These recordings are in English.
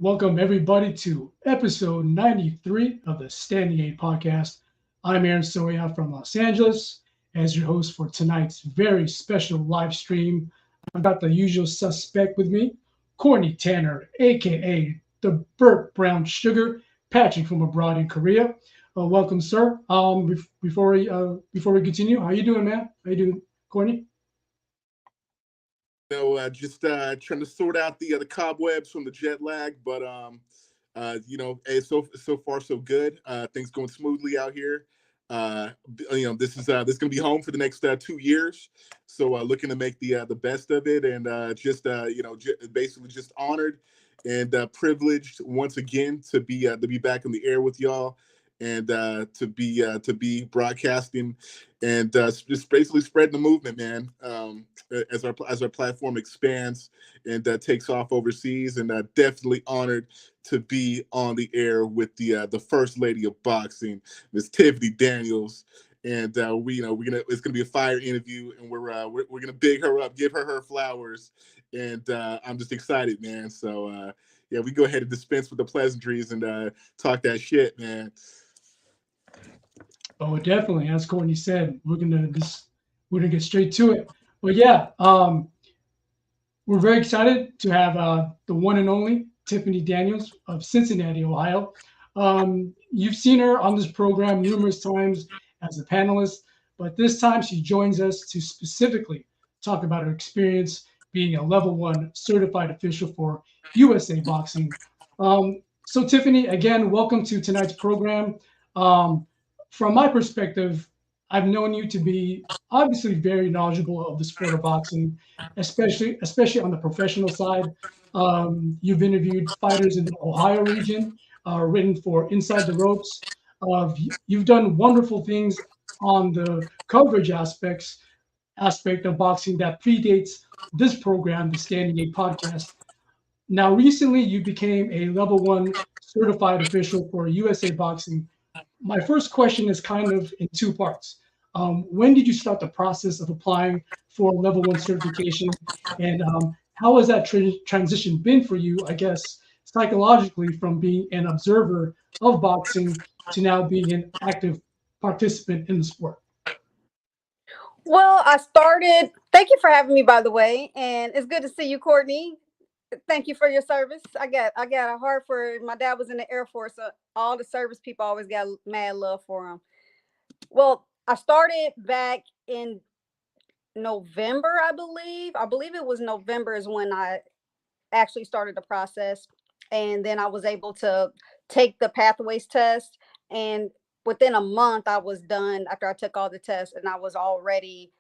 Welcome everybody to episode 93 of the Standing 8 podcast. I'm Aaron Soya from Los Angeles as your host for tonight's very special live stream. I've got the usual suspect with me, Courtney Tanner, aka the Burt Brown Sugar, Patrick from abroad in Korea. Welcome, sir. Before we continue, how you doing, man? How you doing, Courtney? Just trying to sort out the cobwebs from the jet lag, but hey, so far so good. Things going smoothly out here. This is gonna be home for the next 2 years, so looking to make the best of it, and basically just honored and privileged once again to be back in the air with y'all, and to be broadcasting and just basically spreading the movement, man. As our platform expands and takes off overseas, and definitely honored to be on the air with the first lady of boxing, Miss Tiffanie Daniels. And it's gonna be a fire interview, and we're gonna big her up, give her flowers, and I'm just excited, man. So yeah, we go ahead and dispense with the pleasantries and talk that shit, man. Oh, definitely. As Courtney said, we're gonna get straight to it. But yeah, we're very excited to have the one and only Tiffanie Daniels of Cincinnati, Ohio. You've seen her on this program numerous times as a panelist, but this time she joins us to specifically talk about her experience being a level one certified official for USA Boxing. So, Tiffanie, again, welcome to tonight's program. Um, from my perspective, I've known you to be obviously very knowledgeable of the sport of boxing, especially on the professional side. You've interviewed fighters in the Ohio region, written for Inside the Ropes. You've done wonderful things on the coverage aspect of boxing that predates this program, the Standing Eight podcast. Now, recently, you became a level one certified official for USA Boxing. My first question is kind of in two parts. When did you start the process of applying for level one certification? And how has that transition been for you, I guess, psychologically from being an observer of boxing to now being an active participant in the sport? Well, I started. Thank you for having me, by the way, and it's good to see you, Courtney. Thank you for your service. I got a heart for. My dad was in the Air Force, so all the service people always got mad love for him. Well, I started back in November, I believe. I believe it was November is when I actually started the process, and then I was able to take the pathways test, and within a month I was done after I took all the tests, and I was already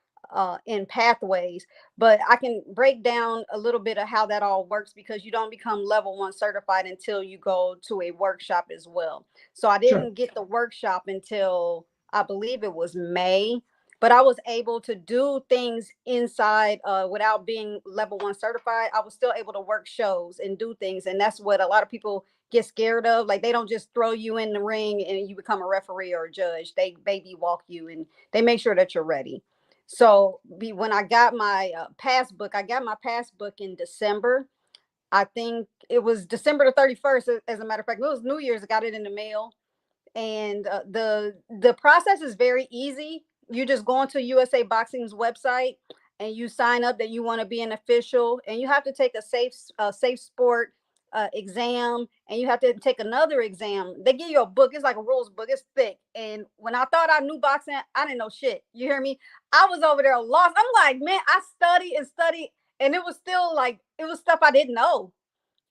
in pathways. But I can break down a little bit of how that all works, because you don't become level one certified until you go to a workshop as well. So I Sure. didn't get the workshop until I believe it was May, but I was able to do things inside without being level one certified. I was still able to work shows and do things. And that's what a lot of people get scared of. Like, they don't just throw you in the ring and you become a referee or a judge. They baby walk you, and they make sure that you're ready. So when I got my passbook, I got my passbook in December. I think it was December the 31st. As a matter of fact, it was New Year's. I got it in the mail, and the process is very easy. You just go onto USA Boxing's website and you sign up that you want to be an official, and you have to take a safe sport exam, and you have to take another exam. They give you a book. It's like a rules book. It's thick. And when I thought I knew boxing, I didn't know shit. You hear me? I was over there lost. I'm like, man, I studied and studied, and it was still like it was stuff I didn't know,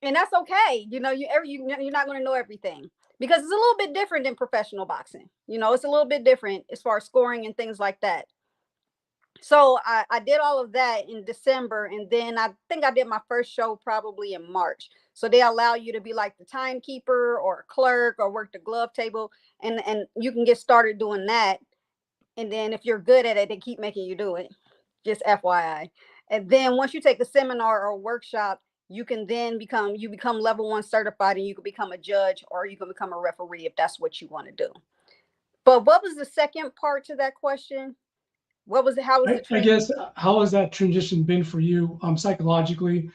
and that's okay. You're not going to know everything, because it's a little bit different than professional boxing. It's a little bit different as far as scoring and things like that. So I did all of that in December, and then I think I did my first show probably in March. So they allow you to be like the timekeeper or a clerk or work the glove table, and you can get started doing that. And then if you're good at it, they keep making you do it. Just FYI. And then once you take a seminar or a workshop, you become level one certified, and you can become a judge, or you can become a referee if that's what you want to do. But what was the second part to that question? What was it? How was the I transition? guess how has that transition been for you psychologically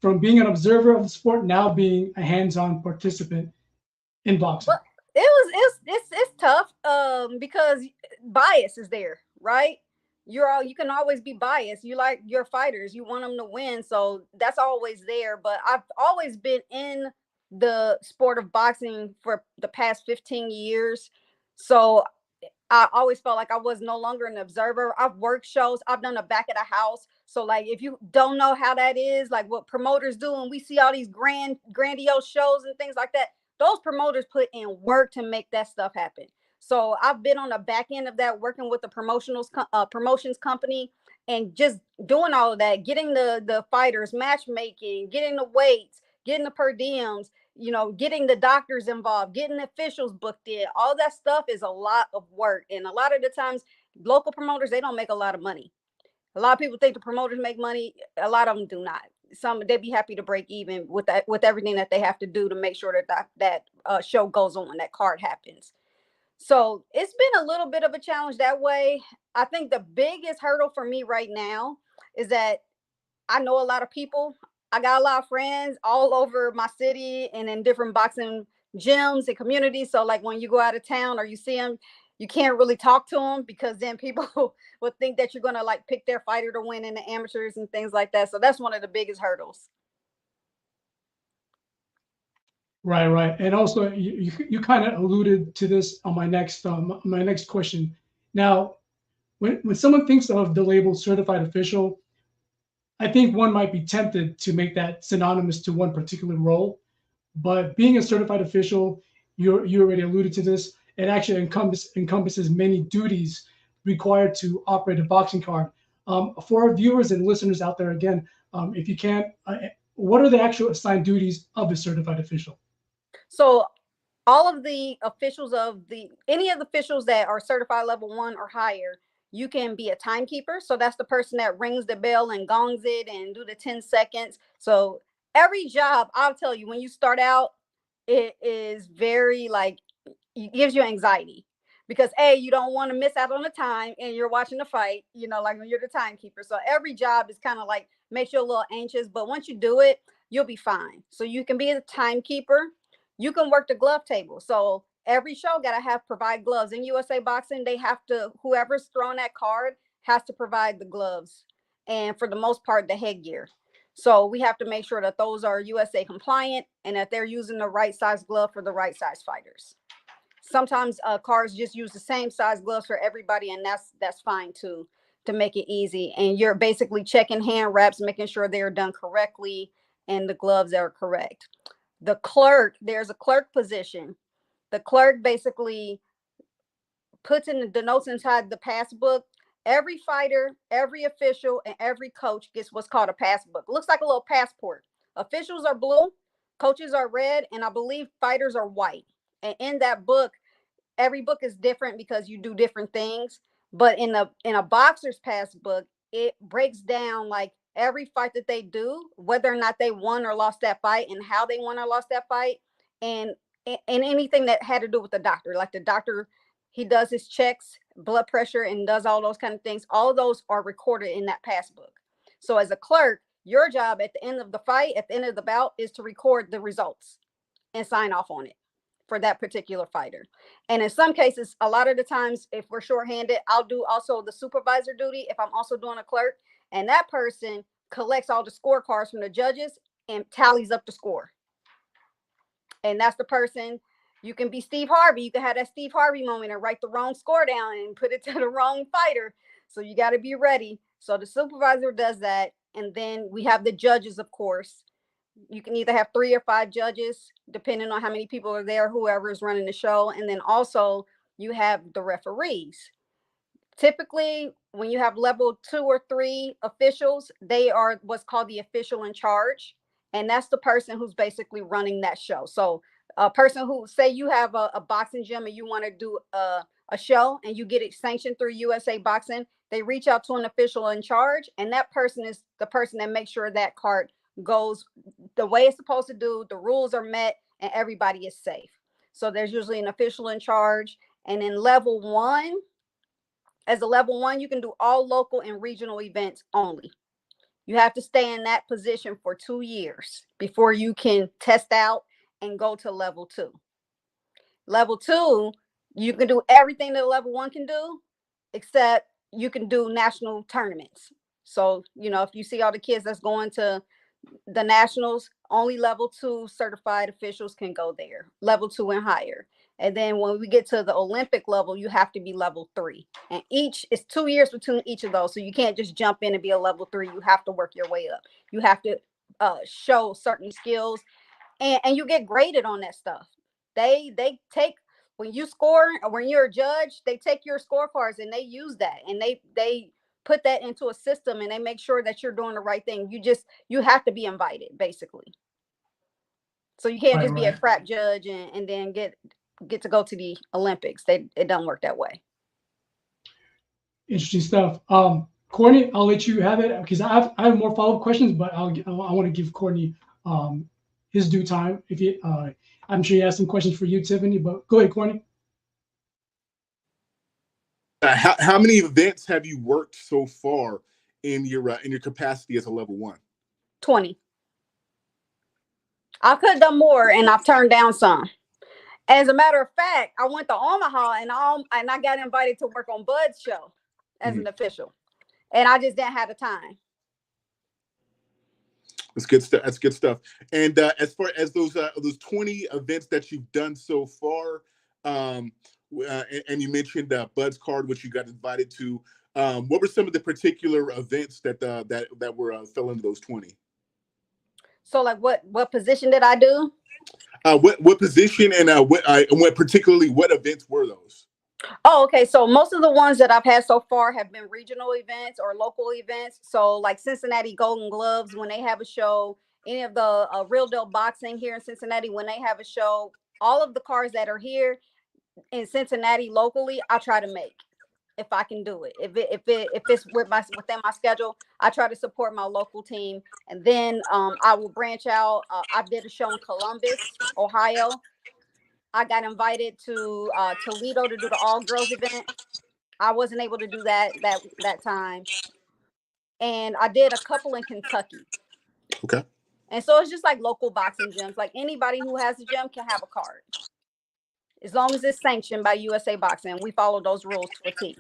from being an observer of the sport now being a hands-on participant in boxing? Well, it's tough because bias is there, right? You can always be biased. You like your fighters, you want them to win, so that's always there. But I've always been in the sport of boxing for the past 15 years, so I always felt like I was no longer an observer. I've worked shows, I've done the back of the house. So, like, if you don't know how that is, like what promoters do, and we see all these grandiose shows and things like that, those promoters put in work to make that stuff happen. So, I've been on the back end of that, working with the promotions company, and just doing all of that, getting the fighters, matchmaking, getting the weights, getting the per diems, getting the doctors involved, getting officials booked in. All that stuff is a lot of work. And a lot of the times, local promoters, they don't make a lot of money. A lot of people think the promoters make money. A lot of them do not. Some, they'd be happy to break even with that, with everything that they have to do to make sure that show goes on, that card happens. So it's been a little bit of a challenge that way. I think the biggest hurdle for me right now is that I know a lot of people. I got a lot of friends all over my city and in different boxing gyms and communities. So, like, when you go out of town or you see them, you can't really talk to them because then people would think that you're gonna like pick their fighter to win in the amateurs and things like that. So that's one of the biggest hurdles. Right, right. And also, you kind of alluded to this on my next question. Now, when someone thinks of the label certified official, I think one might be tempted to make that synonymous to one particular role. But being a certified official, you already alluded to this. It actually encompasses many duties required to operate a boxing card. For our viewers and listeners out there, again, if you can, what are the actual assigned duties of a certified official? So all of the officials of the any of the officials that are certified level 1 or higher, you can be a timekeeper. So that's the person that rings the bell and gongs it and do the 10 seconds. So every job, I'll tell you, when you start out, it is very like, it gives you anxiety because you don't want to miss out on the time and you're watching the fight, like when you're the timekeeper. So every job is kind of like makes you a little anxious, but once you do it, you'll be fine. So you can be a timekeeper. You can work the glove table. So every show got to have provide gloves. In USA Boxing, they have to, whoever's throwing that card has to provide the gloves, and for the most part, the headgear. So we have to make sure that those are USA compliant and that they're using the right size glove for the right size fighters. Sometimes cars just use the same size gloves for everybody, and that's fine too, to make it easy. And you're basically checking hand wraps, making sure they're done correctly and the gloves are correct. The clerk, there's a clerk position. The clerk basically puts in the notes inside the passbook. Every fighter, every official, and every coach gets what's called a passbook. It looks like a little passport. Officials are blue, coaches are red, and I believe fighters are white. And in that book, every book is different because you do different things. But in a boxer's passbook, it breaks down like every fight that they do, whether or not they won or lost that fight, and how they won or lost that fight, and anything that had to do with the doctor. Like the doctor, he does his checks, blood pressure, and does all those kind of things. All of those are recorded in that passbook. So as a clerk, your job at the end of the fight, at the end of the bout, is to record the results and sign off on it for that particular fighter. And in some cases, a lot of the times, if we're shorthanded, I'll do also the supervisor duty if I'm also doing a clerk. And that person collects all the scorecards from the judges and tallies up the score. And that's the person. You can be Steve Harvey. You can have that Steve Harvey moment and write the wrong score down and put it to the wrong fighter. So you got to be ready. So the supervisor does that. And then we have the judges, of course. You can either have 3 or 5 judges, depending on how many people are there, whoever is running the show. And then also you have the referees. Typically, when you have level 2 or 3 officials, they are what's called the official in charge. And that's the person who's basically running that show. So a person who, say you have a boxing gym and you want to do a show and you get it sanctioned through USA Boxing, they reach out to an official in charge. And that person is the person that makes sure that card goes the way it's supposed to do, the rules are met, and everybody is safe. So there's usually an official in charge. And in level 1, as a level 1, you can do all local and regional events only. You have to stay in that position for 2 years before you can test out and go to level 2. Level 2, you can do everything that level 1 can do, except you can do national tournaments. So, if you see all the kids that's going to the nationals, only level 2 certified officials can go there, level 2 and higher. And then when we get to the Olympic level, you have to be level 3. And it's 2 years between each of those. So you can't just jump in and be a level 3. You have to work your way up. You have to show certain skills, and you get graded on that stuff. They take, when you score, or when you're a judge, they take your scorecards and they use that, and they put that into a system, and they make sure that you're doing the right thing. You have to be invited, basically. So you can't just be a crap judge and then get to go to the Olympics. It doesn't work that way. Interesting stuff. Courtney, I'll let you have it because I have more follow-up questions, but I want to give Courtney his due time. I'm sure he has some questions for you, Tiffanie, but go ahead, Courtney. How many events have you worked so far in your capacity as a level 1? 20. I could have done more, and I've turned down some. As a matter of fact, I went to Omaha, and I got invited to work on Bud's show as an official, and I just didn't have the time. That's good stuff. That's good stuff. And as far as those 20 events that you've done so far, and you mentioned Bud's card, which you got invited to. What were some of the particular events that were fell into those 20? So, like, what position did I do? What position and what particularly what events were those? Oh, okay. So most of the ones that I've had so far have been regional events or local events. So like Cincinnati Golden Gloves, when they have a show, any of the Real Deal Boxing here in Cincinnati, when they have a show, all of the cards that are here in Cincinnati locally, I try to make if I can do it. If it's within my schedule, I try to support my local team. And then I will branch out. I did a show in Columbus, Ohio. I got invited to Toledo to do the all girls event. I wasn't able to do that time. And I did a couple in Kentucky. Okay. And so it's just like local boxing gyms. Like anybody who has a gym can have a card, as long as it's sanctioned by USA Boxing. We follow those rules to a T.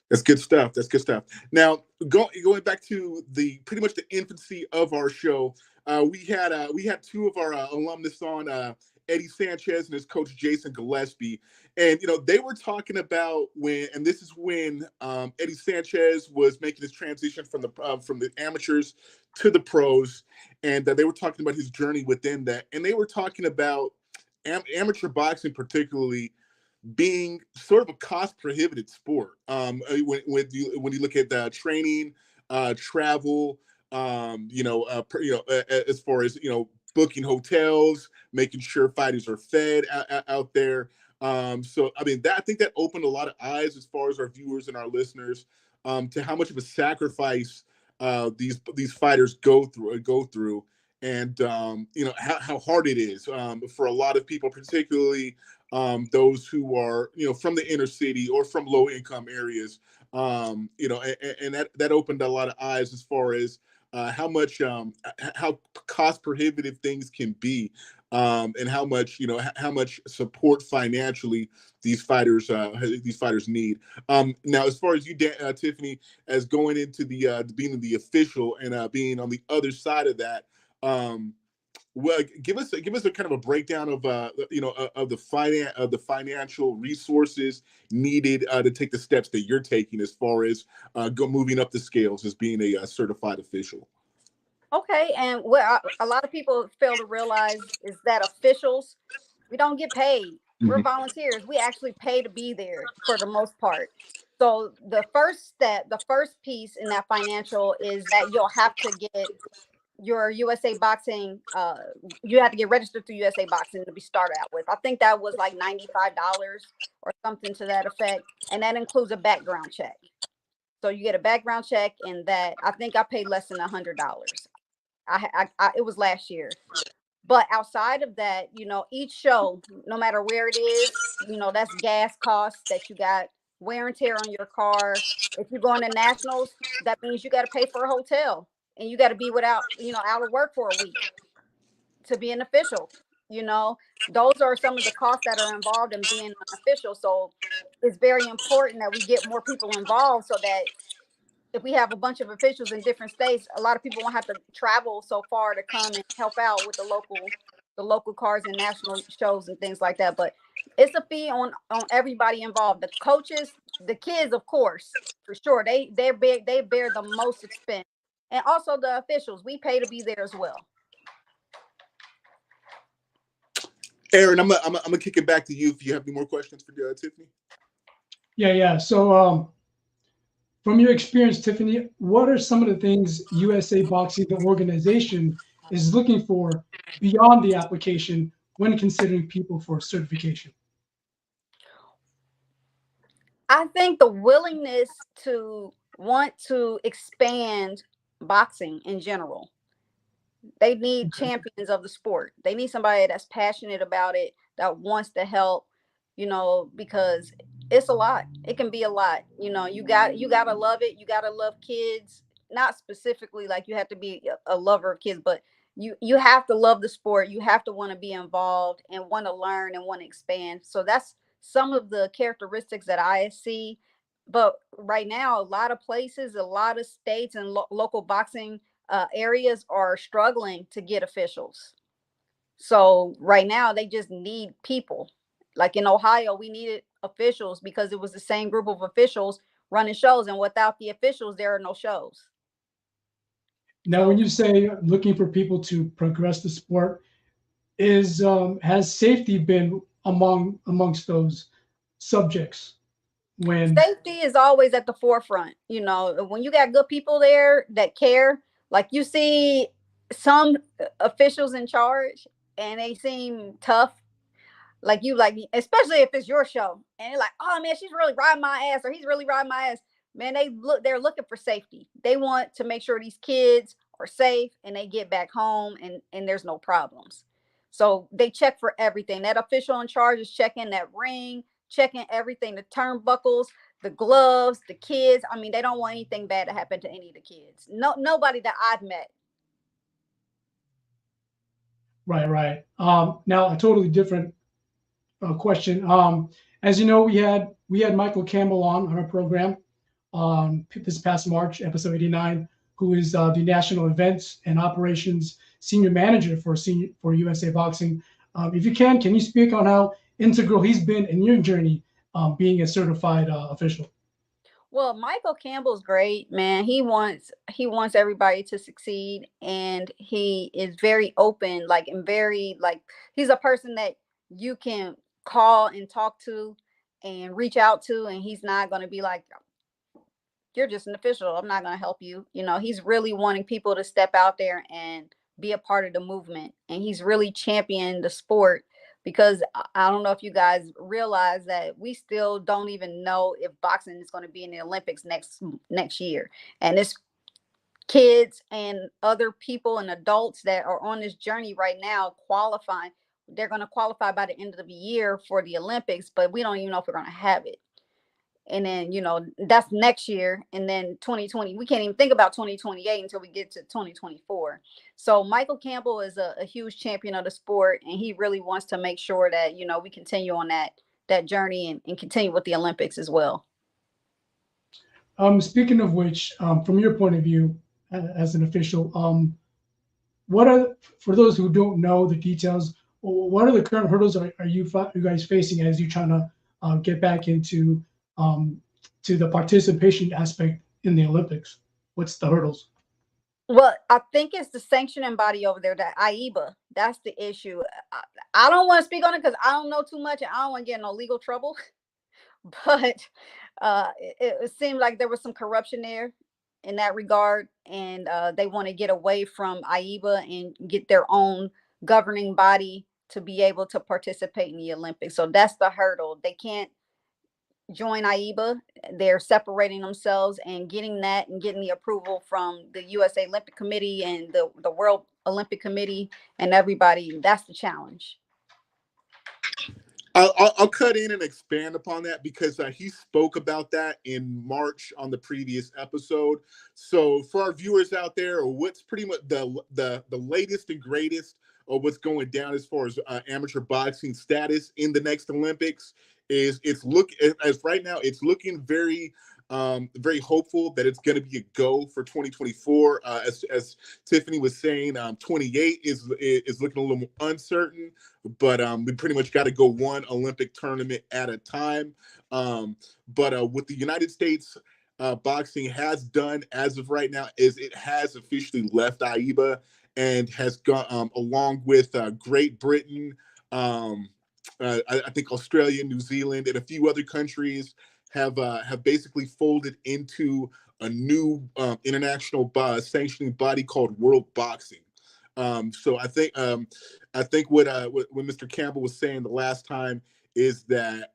That's good stuff. That's good stuff. Now, going back to pretty much the infancy of our show, we had two of our alumnus on, Eddie Sanchez and his coach Jason Gillespie, and they were talking about this is when Eddie Sanchez was making his transition from the amateurs to the pros, and they were talking about his journey within that, and they were talking about amateur boxing particularly being sort of a cost prohibitive sport. When you look at the training, travel, as far as booking hotels, making sure fighters are fed out there. So I mean, I think that opened a lot of eyes as far as our viewers and our listeners to how much of a sacrifice these fighters go through, and how hard it is for a lot of people, particularly those who are from the inner city or from low income areas. And that opened a lot of eyes as far as how cost prohibitive things can be, and how much support financially these fighters need. Now, as far as you, Tiffanie, as going into being the official and being on the other side of that, well, give us a kind of a breakdown of the financial resources needed to take the steps that you're taking as far as moving up the scales as being a certified official. Okay, and what a lot of people fail to realize is that officials, we don't get paid. We're volunteers. We actually pay to be there for the most part. So the first step, the first piece in that financial is that you'll have to get your USA Boxing, you have to get registered through USA Boxing to be started out with. I think that was like $95 or something to that effect. And that includes a background check. So you get a background check, and that I think I paid less than $100. It was last year. But outside of that, each show, no matter where it is, that's gas costs that you got, wear and tear on your car. If you're going to nationals, that means you got to pay for a hotel and you got to be without, out of work for a week to be an official. Those are some of the costs that are involved in being an official. So it's very important that we get more people involved, so that if we have a bunch of officials in different states, a lot of people won't have to travel so far to come and help out with the local cards and national shows and things like that. But it's a fee on everybody involved. The coaches, the kids, of course, for sure. They bear the most expense. And also the officials, we pay to be there as well. Aaron, I'm gonna kick it back to you if you have any more questions for Tiffanie. Yeah. So, from your experience, Tiffanie, what are some of the things USA Boxing, the organization, is looking for beyond the application when considering people for certification? I think the willingness to want to expand boxing in general. They need champions of the sport. They need somebody that's passionate about it, that wants to help, because it's a lot. It can be a lot. You gotta love it. You gotta love kids. Not specifically like you have to be a lover of kids, but you have to love the sport. You have to want to be involved and want to learn and want to expand. So that's some of the characteristics that I see. But right now, a lot of places, a lot of states and local boxing areas are struggling to get officials. So right now they just need people. Like in Ohio, we needed officials because it was the same group of officials running shows, and without the officials, there are no shows. Now, when you say looking for people to progress the sport, has safety been amongst those subjects? When safety is always at the forefront, when you got good people there that care, like you see some officials in charge and they seem tough, like especially if it's your show and they're like, oh man, she's really riding my ass, or he's really riding my ass. Man, they're looking for safety. They want to make sure these kids are safe and they get back home and there's no problems. So they check for everything. That official in charge is checking that ring, checking everything, the turnbuckles, the gloves, the kids. I mean, they don't want anything bad to happen to any of the kids. Nobody that I've met. Right. Now a totally different question. As you know, we had Michael Campbell on our program this past March, episode 89, who is the National Events and Operations Senior Manager for USA Boxing. If you can you speak on how integral he's been in your journey being a certified official? Well, Michael Campbell's great, man. He wants everybody to succeed, and he is very open, and very he's a person that you can call and talk to and reach out to, and he's not going to be like, you're just an official, I'm not going to help you. He's really wanting people to step out there and be a part of the movement, and he's really championed the sport, because I don't know if you guys realize that we still don't even know if boxing is going to be in the Olympics next year. And it's kids and other people and adults that are on this journey right now qualifying. They're going to qualify by the end of the year for the Olympics, but we don't even know if we're going to have it. And then, that's next year. And then 2020, we can't even think about 2028 until we get to 2024. So Michael Campbell is a huge champion of the sport, and he really wants to make sure that, we continue on that journey and continue with the Olympics as well. Speaking of which, from your point of view as an official, for those who don't know the details, what are the current hurdles are you guys facing as you're trying to get back into to the participation aspect in the Olympics? What's the hurdles? Well, I think it's the sanctioning body over there, that AIBA. That's the issue. I don't want to speak on it because I don't know too much and I don't want to get in no legal trouble. But it seemed like there was some corruption there in that regard, and they want to get away from AIBA and get their own governing body to be able to participate in the Olympics. So that's the hurdle. They can't join AIBA. They're separating themselves and getting the approval from the USA Olympic Committee and the World Olympic Committee and everybody. That's the challenge. I'll cut in and expand upon that because he spoke about that in March on the previous episode. So for our viewers out there, what's pretty much the latest and greatest of what's going down as far as amateur boxing status in the next Olympics is as right now it's looking very hopeful that it's going to be a go for 2024. As Tiffanie was saying, 28 is looking a little more uncertain, but we pretty much got to go one Olympic tournament at a time. But what the United States boxing has done as of right now is it has officially left AIBA and has gone along with Great Britain, I think Australia, New Zealand, and a few other countries have basically folded into a new international sanctioning body called World Boxing. So I think what Mr. Campbell was saying the last time is that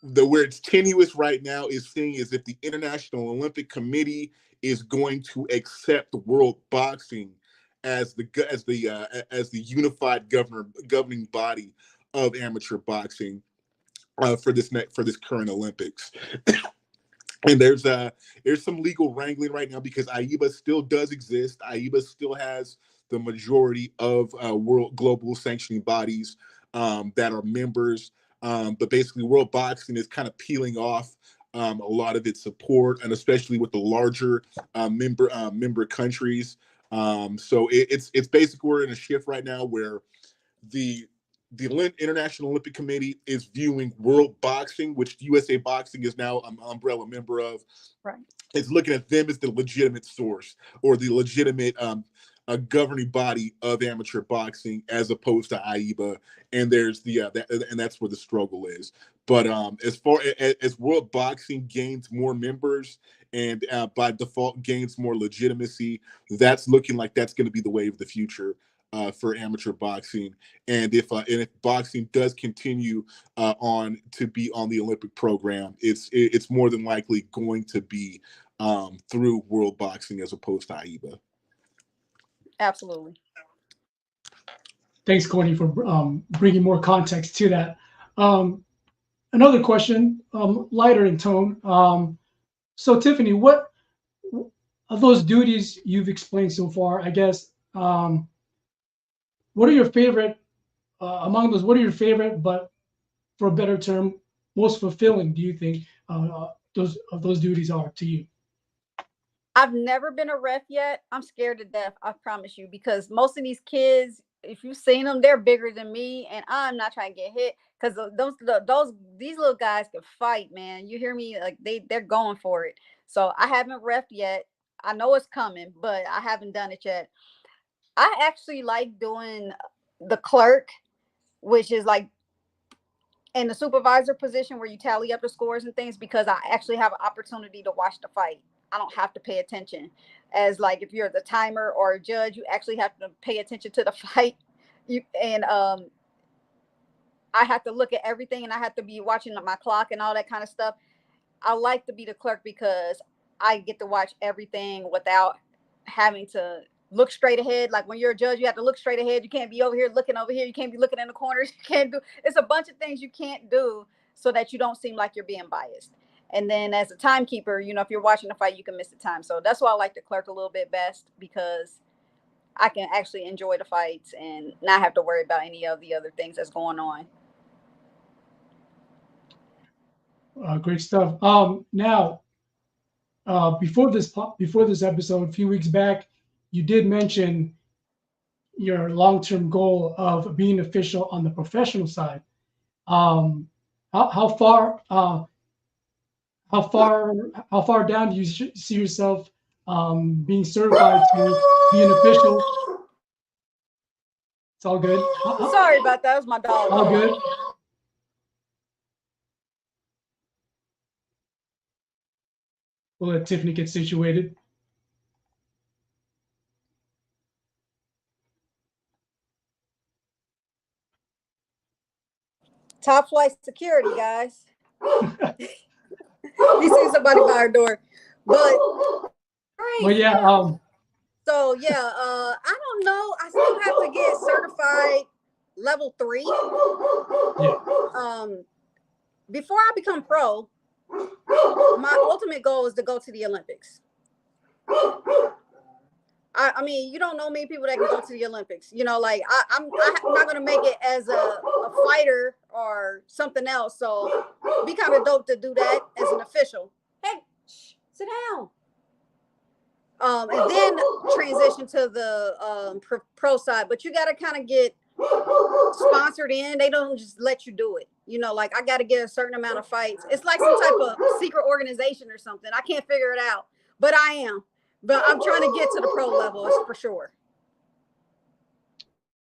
where it's tenuous right now is seeing is if the International Olympic Committee is going to accept World Boxing as the unified governing body of amateur boxing for this current Olympics. And there's some legal wrangling right now because AIBA still does exist. AIBA still has the majority of global sanctioning bodies that are members. But basically, World Boxing is kind of peeling off a lot of its support, and especially with the larger member countries. So it's basically we're in a shift right now where the International Olympic Committee is viewing World Boxing, which USA Boxing is now an umbrella member of. Right. It's looking at them as the legitimate source or the legitimate governing body of amateur boxing, as opposed to AIBA. And there's and that's where the struggle is. But as far as World Boxing gains more members and by default gains more legitimacy, that's looking like that's going to be the way of the future. For amateur boxing, and if boxing does continue on to be on the Olympic program, it's more than likely going to be through World Boxing as opposed to AIBA. Absolutely. Thanks, Courtney, for bringing more context to that. Another question, lighter in tone. So, Tiffanie, what of those duties you've explained so far, I guess, what are your favorite among those? What are your favorite, but for a better term, most fulfilling? Do you think those duties are to you? I've never been a ref yet. I'm scared to death, I promise you, because most of these kids, if you've seen them, they're bigger than me, and I'm not trying to get hit because these little guys can fight, man. You hear me? Like they're going for it. So I haven't reffed yet. I know it's coming, but I haven't done it yet. I actually like doing the clerk, which is like in the supervisor position where you tally up the scores and things, because I actually have an opportunity to watch the fight. I don't have to pay attention. As like if you're the timer or a judge, you actually have to pay attention to the fight. I have to look at everything, and I have to be watching my clock and all that kind of stuff. I like to be the clerk because I get to watch everything without having to look straight ahead. Like when you're a judge, you have to look straight ahead. You can't be over here looking over here. You can't be looking in the corners. You can't do, it's a bunch of things you can't do so that you don't seem like you're being biased. And then as a timekeeper, if you're watching the fight, you can miss the time. So that's why I like the clerk a little bit best, because I can actually enjoy the fights and not have to worry about any of the other things that's going on. Great stuff. Now, before this episode, a few weeks back, you did mention your long-term goal of being official on the professional side. How far down do you see yourself being certified to be an official? It's all good. Sorry about that. That was my dog. All good. We'll let Tiffanie get situated. Top flight security, guys. You see somebody by our door, but yeah. So yeah, I don't know. I still have to get certified level 3. Yeah. Before I become pro, my ultimate goal is to go to the Olympics. I mean, you don't know many people that can go to the Olympics. You know, like I'm not gonna make it as a fighter or something else. So it'd be kind of dope to do that as an official. Hey, sit down. And then transition to the pro side. But you got to kind of get sponsored in. They don't just let you do it. You know, like I got to get a certain amount of fights. It's like some type of secret organization or something. I can't figure it out, but I am. But I'm trying to get to the pro level for sure.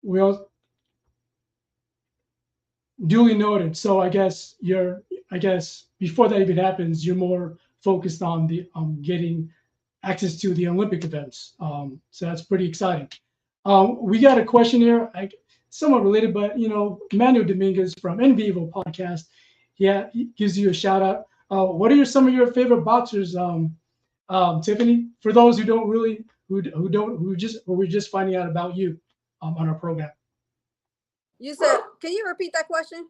Well, duly noted. So I guess before that even happens, you're more focused on the getting access to the Olympic events. So that's pretty exciting. We got a question here, somewhat related, but Manuel Dominguez from En Vivo podcast, yeah, he gives you a shout out. What are some of your favorite boxers, Tiffanie? For those who don't really, who we're just finding out about you on our program. You said, can you repeat that question?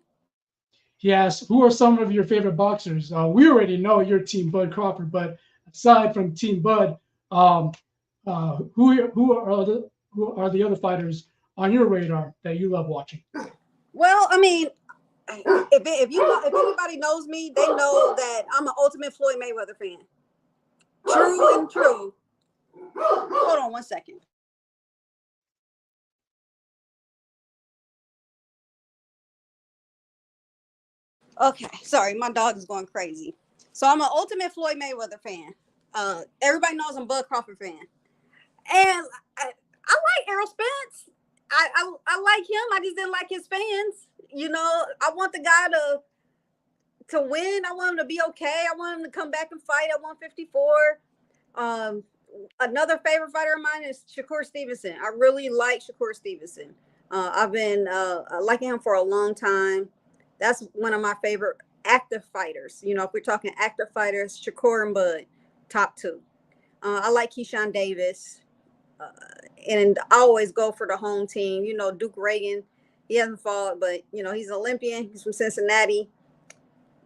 He asked, who are some of your favorite boxers? We already know you're Team Bud Crawford, but aside from Team Bud, who are the other fighters on your radar that you love watching? Well, I mean, if anybody knows me, they know that I'm an ultimate Floyd Mayweather fan. True and true. Hold on one second. Okay, sorry, my dog is going crazy. So I'm an ultimate Floyd Mayweather fan. Everybody knows I'm Bud Crawford fan, and I like Errol Spence. I like him. I just didn't like his fans. You know, I want the guy to win. I want him to be okay. I want him to come back and fight at 154. Another favorite fighter of mine is Shakur Stevenson. I really like Shakur Stevenson. I've been liking him for a long time. That's one of my favorite active fighters. You know, if we're talking active fighters, Shakur and Bud, top 2. I like Keyshawn Davis. And I always go for the home team. You know, Duke Reagan, he hasn't fought, but, you know, he's an Olympian. He's from Cincinnati.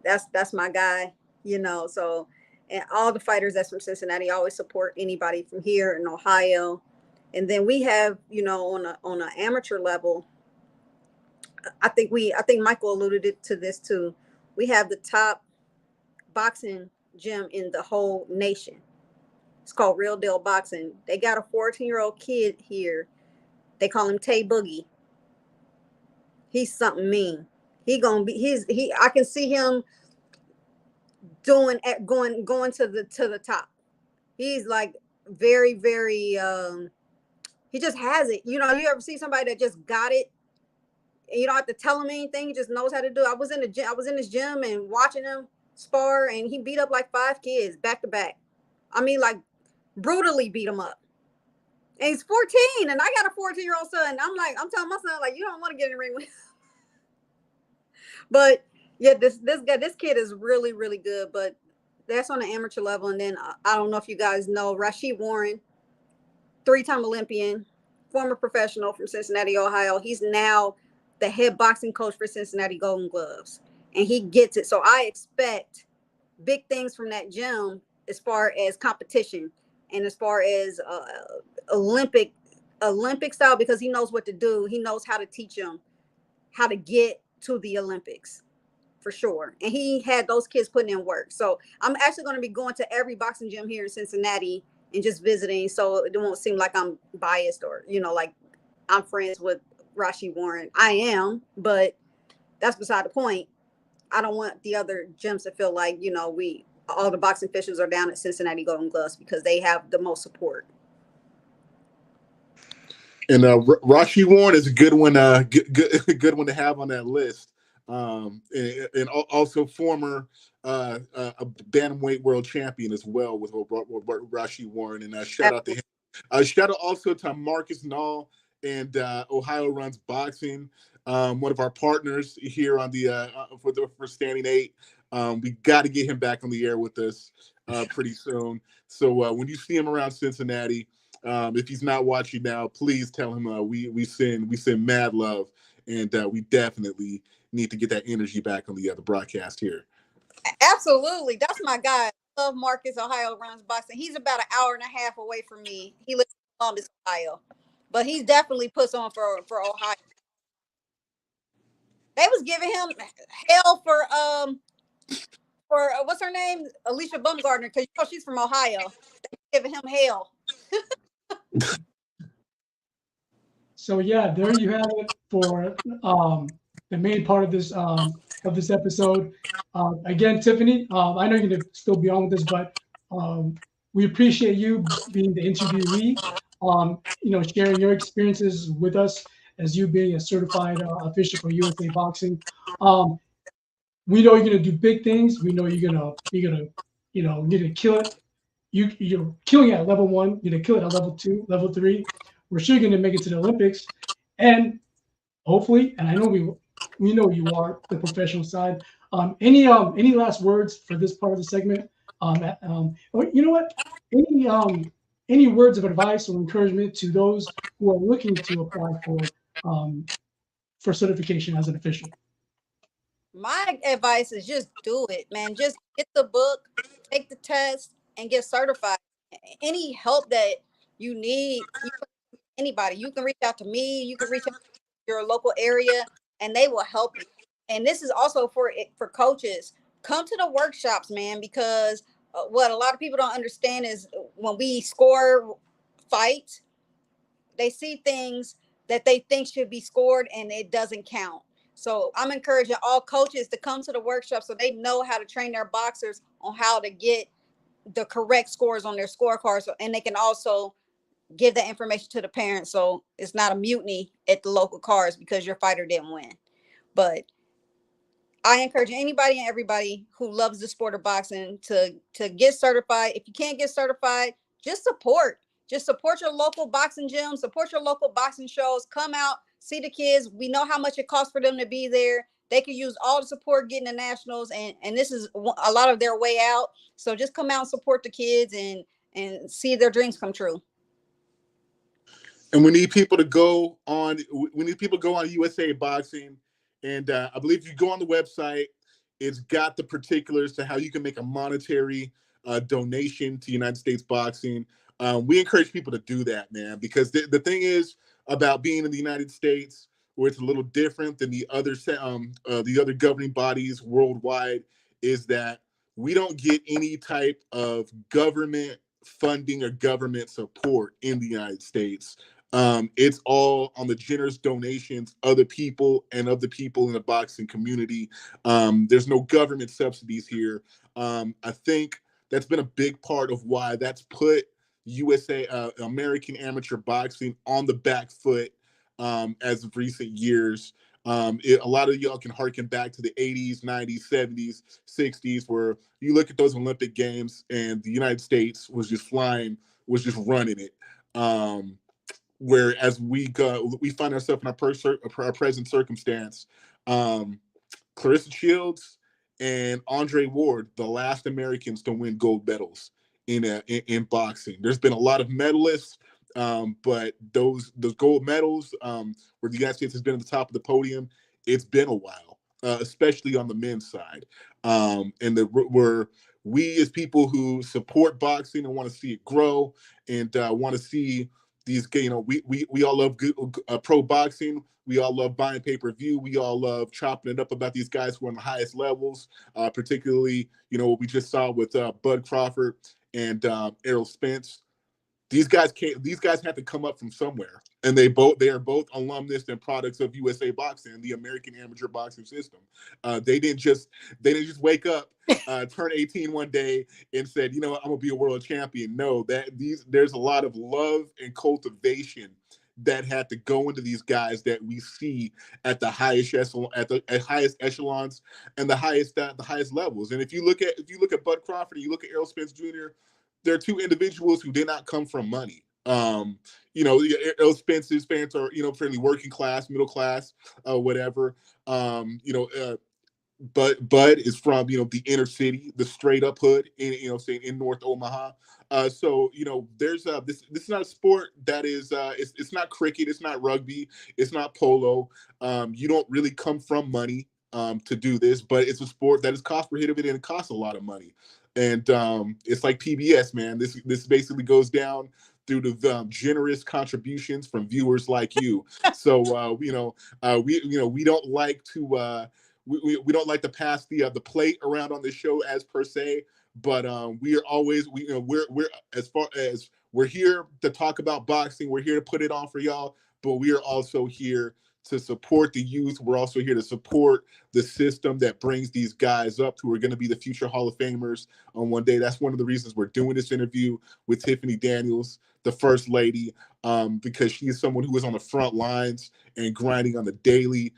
That's my guy, you know. So, and all the fighters that's from Cincinnati always support anybody from here in Ohio. And then we have, you know, on an amateur level, I think Michael alluded to this too. We have the top boxing gym in the whole nation. It's called Real Deal Boxing. They got a 14-year-old kid here. They call him Tay Boogie. He's something mean. I can see him going to the top. He's like very, very he just has it. You know, you ever see somebody that just got it? And you don't have to tell him anything. He just knows how to do it. I was in his gym and watching him spar, and he beat up like 5 kids back to back. I mean, like brutally beat him up. And he's 14, and I got a 14-year-old son. I'm telling my son, like, you don't want to get in the ring with him. But yeah, this kid is really, really good. But that's on the amateur level. And then I don't know if you guys know Rashid Warren, 3-time Olympian, former professional from Cincinnati, Ohio. He's now the head boxing coach for Cincinnati Golden Gloves, and he gets it. So I expect big things from that gym as far as competition and as far as Olympic style, because he knows what to do. He knows how to teach them how to get to the Olympics for sure. And he had those kids putting in work. So I'm actually going to be going to every boxing gym here in Cincinnati and just visiting, so it won't seem like I'm biased or, you know, like I'm friends with Rashid Warren. I am, but that's beside the point. I don't want the other gyms to feel like, you know, all the boxing officials are down at Cincinnati Golden Gloves because they have the most support. And Rashid Warren is a good one, good one to have on that list. And also former a bantamweight world champion as well with Rashid Warren. And shout out to him. Shout out also to Marcus Nall and Ohio Runs Boxing, one of our partners here on the for Standing 8. We got to get him back on the air with us pretty soon. So when you see him around Cincinnati, if he's not watching now, please tell him we send mad love. and we definitely need to get that energy back on the broadcast here. Absolutely. That's my guy. I love Marcus. Ohio runs boxing. He's about an hour and a half away from me. He lives in Columbus, Ohio. But he definitely puts on for Ohio. They was giving him hell for what's her name? Alicia Bumgardner, because she's from Ohio. They giving him hell. So yeah, there you have it for the main part of this episode. Again, Tiffanie, I know you're gonna still be on with us, but we appreciate you being the interviewee. Sharing your experiences with us as you being a certified official for USA Boxing. We know you're gonna do big things. We know you're gonna kill it. You're killing it at level 1. You're gonna kill it at level 2, level 3. We're sure you're gonna make it to the Olympics, and hopefully, and I know we know you are the professional side. Any last words for this part of the segment? Or you know what? Any words of advice or encouragement to those who are looking to apply for certification as an official? My advice is just do it, man. Just get the book, take the test, and get certified. Any help that you need, anybody, you can reach out to me. You can reach out to your local area, and they will help you. And this is also for coaches. Come to the workshops, man, because what a lot of people don't understand is when we score fights, they see things that they think should be scored, and it doesn't count. So I'm encouraging all coaches to come to the workshop so they know how to train their boxers on how to get the correct scores on their scorecards, and they can also give that information to the parents so it's not a mutiny at the local cars because your fighter didn't win. But I encourage anybody and everybody who loves the sport of boxing to get certified. If you can't get certified, just support. Just support your local boxing gym, support your local boxing shows. Come out, see the kids. We know how much it costs for them to be there. They could use all the support getting the nationals, and this is a lot of their way out. So just come out and support the kids and see their dreams come true. And we need people to go on. We need people to go on USA Boxing, and I believe if you go on the website, it's got the particulars to how you can make a monetary donation to United States Boxing. We encourage people to do that, man, because the thing is about being in the United States, where it's a little different than the other governing bodies worldwide, is that we don't get any type of government funding or government support in the United States. It's all on the generous donations of the people and of the people in the boxing community. There's no government subsidies here. I think that's been a big part of why that's put USA, American amateur boxing, on the back foot as of recent years. A lot of y'all can harken back to the 80s, 90s, 70s, 60s, where you look at those Olympic Games and the United States was just flying, was just running it. Whereas we find ourselves in our present circumstance. Clarissa Shields and Andre Ward, the last Americans to win gold medals in boxing. There's been a lot of medalists, but those gold medals, where the United States has been at the top of the podium, it's been a while, especially on the men's side. Where we as people who support boxing and want to see it grow and want to see these, we all love good, pro boxing. We all love buying pay-per-view. We all love chopping it up about these guys who are on the highest levels, particularly, what we just saw with Bud Crawford and Errol Spence. These guys have to come up from somewhere, and they are both alumnus and products of USA Boxing, the American amateur boxing system. They didn't just wake up, turn 18 one day, and said, I'm gonna be a world champion. No, there's a lot of love and cultivation that had to go into these guys that we see at the highest highest echelons and the highest levels. And if you look at Bud Crawford, and you look at Errol Spence Jr., they're two individuals who did not come from money. Errol Spence's parents are, fairly working class, middle class, whatever. Bud is from, the inner city, the straight up hood in, saying in North Omaha. So there's this is not a sport that is it's not cricket, it's not rugby, it's not polo. You don't really come from money to do this, but it's a sport that is cost prohibitive and it costs a lot of money. And it's like PBS, man. This basically goes down through the generous contributions from viewers like you. So we don't like to we don't like to pass the plate around on this show as per se, but we are always we're as far as we're here to talk about boxing, we're here to put it on for y'all, but we are also here to support the youth. We're also here to support the system that brings these guys up who are going to be the future Hall of Famers on one day. That's one of the reasons we're doing this interview with Tiffanie Daniels, the First Lady, because she is someone who is on the front lines and grinding on the daily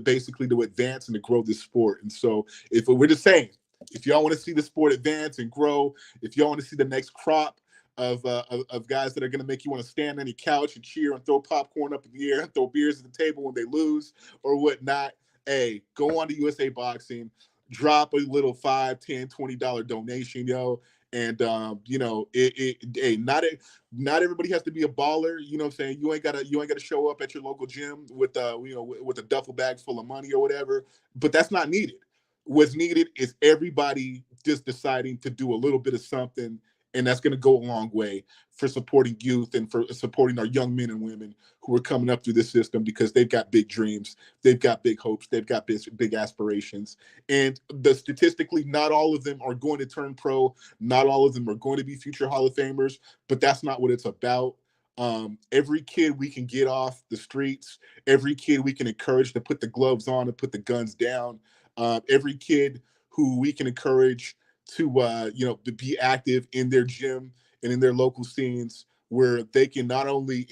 basically to advance and to grow this sport. And so if we're just saying, if y'all want to see the sport advance and grow, if y'all want to see the next crop of guys that are going to make you want to stand on your couch and cheer and throw popcorn up in the air and throw beers at the table when they lose or whatnot, hey, go on to USA Boxing, drop a little $5, $10, $20 donation, yo. And not everybody has to be a baller. You know what I'm saying? You ain't gotta show up at your local gym with with a duffel bag full of money or whatever. But that's not needed. What's needed is everybody just deciding to do a little bit of something, and that's going to go a long way for supporting youth and for supporting our young men and women who are coming up through this system because they've got big dreams, they've got big hopes, they've got big aspirations. And statistically, not all of them are going to turn pro, not all of them are going to be future Hall of Famers, but that's not what it's about. Every kid we can get off the streets, every kid we can encourage to put the gloves on and put the guns down, every kid who we can encourage to be active in their gym and in their local scenes where they can not only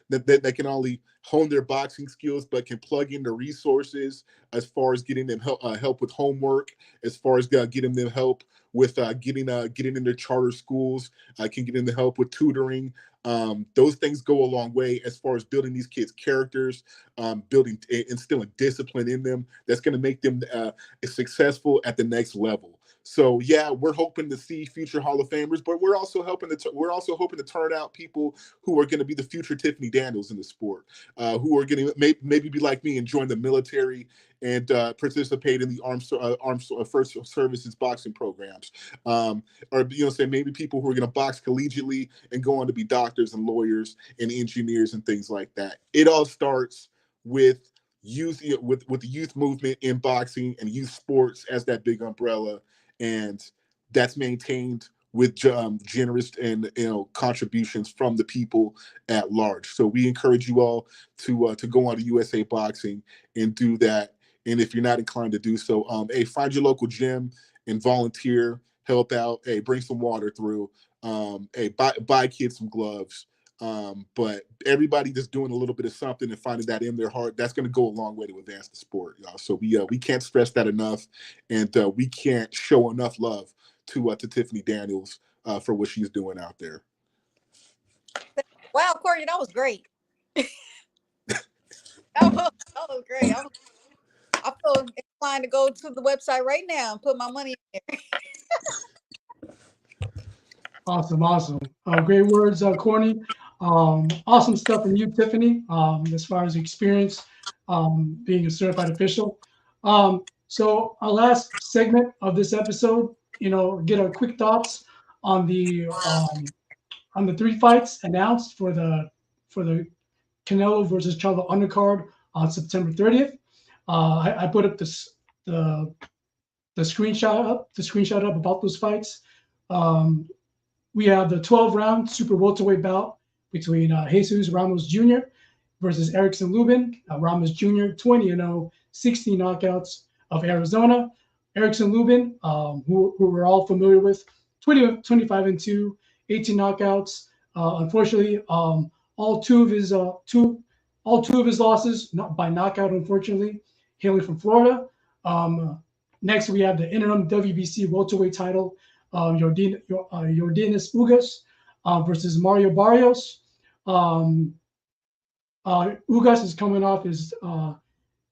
that they can only hone their boxing skills but can plug in the resources as far as getting them help with homework, as far as getting them help with getting in their charter schools, can get them the help with tutoring. Those things go a long way as far as building these kids' characters, instilling discipline in them that's going to make them successful at the next level. So yeah, we're hoping to see future Hall of Famers, but we're also hoping to turn out people who are going to be the future Tiffanie Daniels in the sport, who are going to maybe be like me and join the military and participate in the armed first services boxing programs, or say maybe people who are going to box collegiately and go on to be doctors and lawyers and engineers and things like that. It all starts with youth, with the youth movement in boxing and youth sports as that big umbrella. And that's maintained with generous and contributions from the people at large. So we encourage you all to go on to USA Boxing and do that. And if you're not inclined to do so, hey, find your local gym and volunteer, help out. Hey, bring some water through. Hey, buy kids some gloves. But everybody just doing a little bit of something and finding that in their heart, that's going to go a long way to advance the sport, y'all. So we can't stress that enough, and we can't show enough love to Tiffanie Daniels for what she's doing out there. Wow, Courtney, that was great. that was great. I feel inclined to go to the website right now and put my money in there. Awesome. Great words, Courtney. Awesome stuff from you, Tiffanie, as far as experience being a certified official. So our last segment of this episode, get our quick thoughts on the 3 fights announced for the Canelo versus Charlo undercard on September 30th. I put up the screenshot up about those fights. We have the 12-round super welterweight bout between Jesus Ramos Jr. versus Erickson Lubin. Ramos Jr. 20-0, 16 knockouts of Arizona. Erickson Lubin, who we're all familiar with, 25-2, 18 knockouts. Unfortunately, all two of his losses not by knockout, unfortunately, hailing from Florida. Next, we have the interim WBC welterweight title, Yordenis Ugas versus Mario Barrios. Ugas is coming off his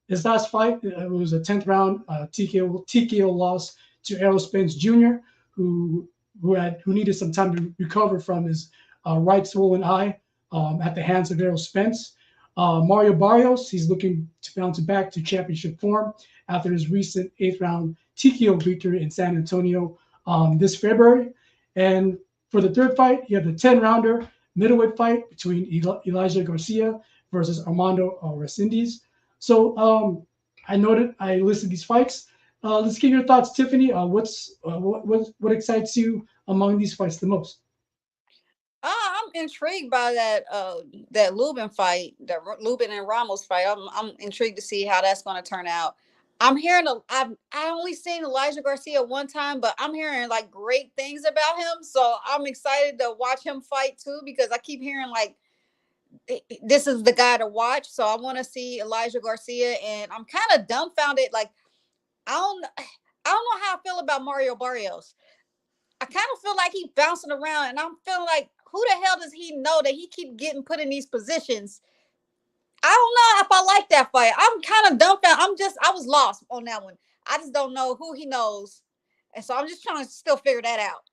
his last fight, it was a 10th round TKO loss to Errol Spence Jr., who who needed some time to recover from his right swollen eye at the hands of Errol Spence. Mario Barrios, he's looking to bounce back to championship form after his recent 8th round TKO victory in San Antonio this February. And for the third fight, you have the 10-rounder middleweight fight between Elijah Garcia versus Armando Resendiz. So I listed these fights. Let's get your thoughts, Tiffany. What excites you among these fights the most? I'm intrigued by that Lubin fight, that Lubin and Ramos fight. I'm intrigued to see how that's going to turn out. I'm hearing I only seen Elijah Garcia one time, but I'm hearing like great things about him. So I'm excited to watch him fight too, because I keep hearing like this is the guy to watch. So I want to see Elijah Garcia, and I'm kind of dumbfounded. Like I don't know how I feel about Mario Barrios. I kind of feel like he's bouncing around, and I'm feeling like, who the hell does he know that he keep getting put in these positions? I don't know if I like that fight. I'm kind of dumbfounded. I was lost on that one. I just don't know who he knows, and so I'm just trying to still figure that out.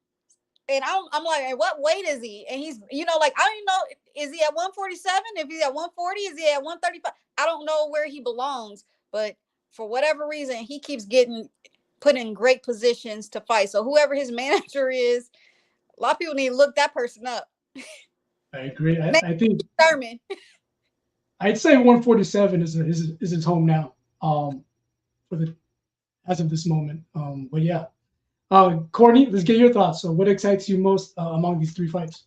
And I'm like, hey, what weight is he? And he's, like, I don't even know, is he at 147? If he's at 140, is he at 135? I don't know where he belongs, but for whatever reason, he keeps getting put in great positions to fight. So whoever his manager is, a lot of people need to look that person up. I agree. I think Thurman. I'd say 147 is his home now. As of this moment. But yeah. Courtney, let's get your thoughts. So what excites you most among these three fights?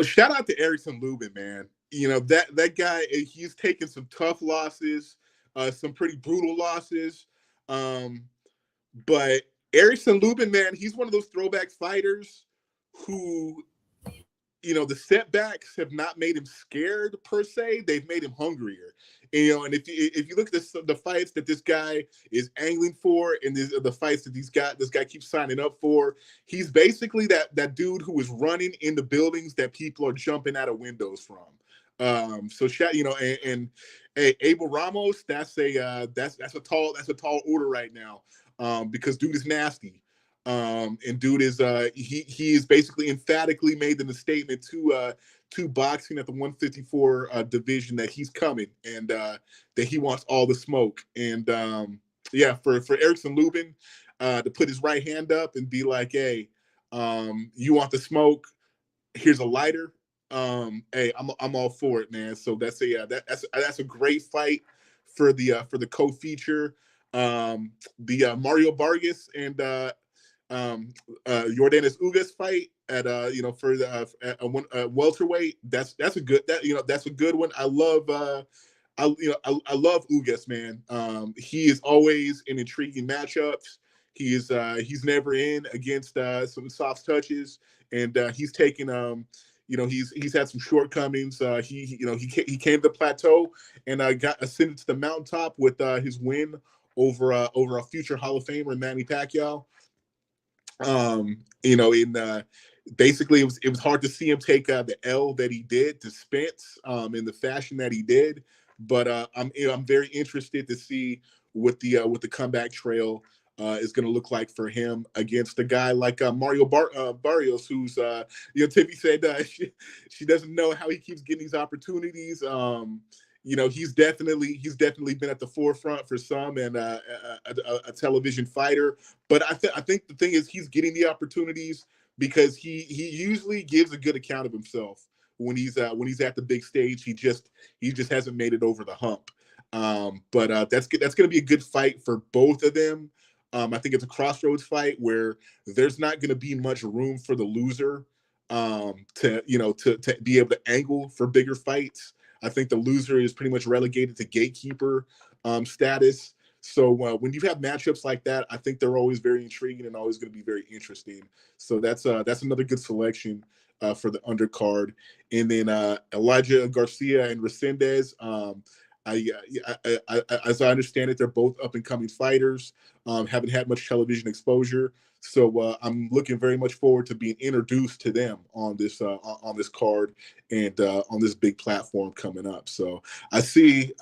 Shout out to Erickson Lubin, man. That guy, he's taken some tough losses, some pretty brutal losses. But Erickson Lubin, man, he's one of those throwback fighters who, the setbacks have not made him scared per se. They've made him hungrier. And if you look at the fights that this guy is angling for, and the fights that this guy keeps signing up for, he's basically that dude who is running in the buildings that people are jumping out of windows from. So and Abel Ramos, that's a tall order right now, because dude is nasty. And dude is he is basically emphatically made the statement to boxing at the 154 division that he's coming, and that he wants all the smoke. And for Erickson Lubin to put his right hand up and be like, hey, you want the smoke? Here's a lighter. Hey, I'm all for it, man. So that's a great fight for the co-feature. The Mario Vargas and Yordenis Ugas fight at for the welterweight. That's a good one. I love Ugas, man. He is always in intriguing matchups. He's never in against some soft touches, and he's taken he's had some shortcomings. He came to the plateau and got ascended to the mountaintop with his win over a future Hall of Famer, Manny Pacquiao. Basically it was hard to see him take the L that he did to Spence in the fashion that he did. But I'm very interested to see what the comeback trail is going to look like for him against a guy like Mario Barrios, who's Tiffy said she doesn't know how he keeps getting these opportunities. He's definitely been at the forefront for some, and a television fighter. But I think the thing is, he's getting the opportunities because he usually gives a good account of himself when he's at the big stage. He just hasn't made it over the hump. But that's going to be a good fight for both of them. I think it's a crossroads fight where there's not going to be much room for the loser to be able to angle for bigger fights. I think the loser is pretty much relegated to gatekeeper status. So when you have matchups like that, I think they're always very intriguing and always going to be very interesting. So that's another good selection for the undercard. And then Elijah Garcia and Resendiz. As I understand it, they're both up and coming fighters. haven't had much television exposure. So I'm looking very much forward to being introduced to them on this card and on this big platform coming up. So I see,